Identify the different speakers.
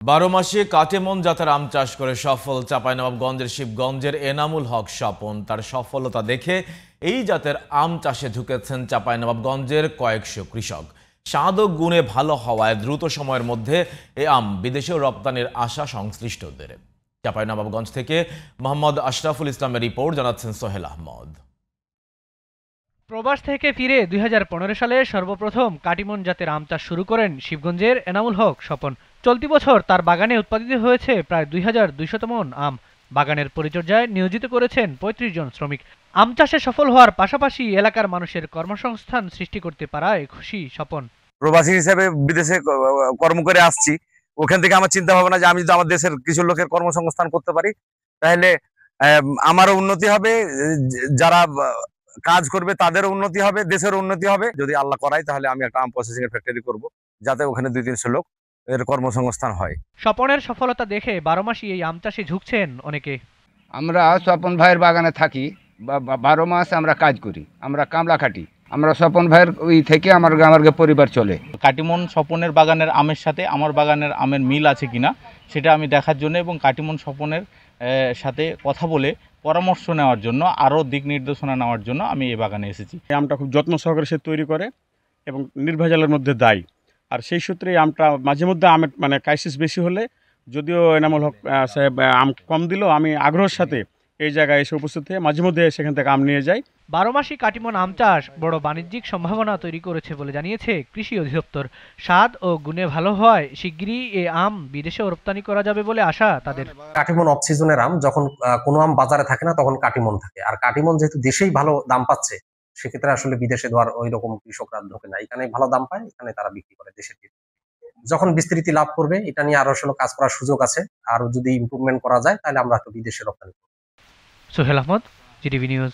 Speaker 1: বারো মাসে কাটেমন জাতের আম চাষ করে সফল চাঁপাইনবাবগঞ্জের শিবগঞ্জের এনামুল হক স্বপন। তার সফলতা দেখে এই জাতের আম চাষে ঝুঁকেছেন চাঁপাইনবাবগঞ্জের কয়েকশো কৃষক। স্বাদ ও গুণে ভালো হওয়ায় দ্রুত সময়ের মধ্যে এ আম বিদেশেও রপ্তানির আশা সংশ্লিষ্টদের। চাঁপাইনবাবগঞ্জ থেকে মোহাম্মদ আশরাফুল ইসলামের রিপোর্ট, জানাচ্ছেন সোহেল আহমদ।
Speaker 2: প্রবাস থেকে ফিরে ২০১৫ সালে সর্বপ্রথম কাটিমন জাতের আম চাষ শুরু করেন শিবগঞ্জের এনামুল হক স্বপন। চলতি বছর তার বাগানে উৎপাদিত হয়েছে প্রায় ২,২০০ মণ আম। বাগানের পরিচর্যায় নিয়োজিত করেছেন ৩৫ জন শ্রমিক। আম চাষে সফল হওয়ার পাশাপাশি এলাকার মানুষের কর্মসংস্থান সৃষ্টি করতে পারায় খুশি স্বপন।
Speaker 3: প্রবাসী হিসেবে বিদেশে কর্ম করে আসছি, ওখান থেকে আমার চিন্তা ভাবনা যে আমি যদি আমার দেশের কিছু লোকের কর্মসংস্থান করতে পারি তাহলে আমারও উন্নতি হবে, যারা কাজ করবে তাদেরও উন্নতি হবে, দেশের উন্নতি হবে। যদি আল্লাহ করায় তাহলে আমি একটা আম প্রসেসিং এর ফ্যাক্টরি করব, যাতে ওখানে ২-৩০০ লোক এর কর্মসংস্থান হয়।
Speaker 2: স্বপনের সফলতা দেখে ১২ মাসই এই আম চাষে ঝুঁকছেন অনেকে।
Speaker 4: আমরা স্বপন ভাইয়ের বাগানে থাকি, ১২ মাস আমরা কাজ করি, আমরা কামলা খাটি। আমরা স্বপন ভাইয়ের ওই থেকে আমার পরিবার চলে।
Speaker 5: কাটিমন স্বপনের বাগানের আমের সাথে আমার বাগানের আমের মিল আছে কিনা সেটা আমি দেখার জন্য এবং কাটিমন স্বপনের সাথে কথা বলে পরামর্শ নেওয়ার জন্য, আরও দিক নির্দেশনা নেওয়ার জন্য আমি এই বাগানে এসেছি।
Speaker 6: এই আমটা খুব যত্ন সহকারে সে তৈরি করে এবং নির্ভেজালের মধ্যে দেয়। আর সেই সূত্রে এই আমটা মাঝে মধ্যে আমের ক্রাইসিস বেশি হলে, যদিও এনামুল হক সাহেব আম কম দিলেও, আমি আগ্রহের সাথে এই জায়গায় এসে উপস্থিত হয়ে মাঝে মধ্যে সেখান থেকে আম নিয়ে যাই।
Speaker 2: ১২ মাসই কাটিমন আম চাষ বড় বাণিজ্যিক সম্ভাবনা তৈরি করেছে বলে জানিয়েছে কৃষি অধিদপ্তর। স্বাদ ও গুণে ভালো হওয়ায় শিগগিরই এ আম বিদেশেও রপ্তানি করা যাবে বলে আশা তাদের।
Speaker 7: কাটিমন অফ সিজনের আম, যখন কোনো আম বাজারে থাকে না তখন কাটিমন থাকে। আর কাটিমন যেহেতু দেশেই ভালো দাম পাচ্ছে, সেক্ষেত্রে আসলে বিদেশে দেওয়ার ওই রকম কৃষকরা ঢোকে না, এখানে ভালো দাম পায়, এখানে তারা বিক্রি করে দেশের ভিতরে। যখন বিস্তৃতি লাভ করবে, এটা নিয়ে আরো আসলে কাজ করার সুযোগ আছে। আর যদি ইমপ্রুভমেন্ট করা যায় তাহলে আমরা হয়তো বিদেশে রপ্তানি করবো।
Speaker 2: Sohel Ahmed, GTV news.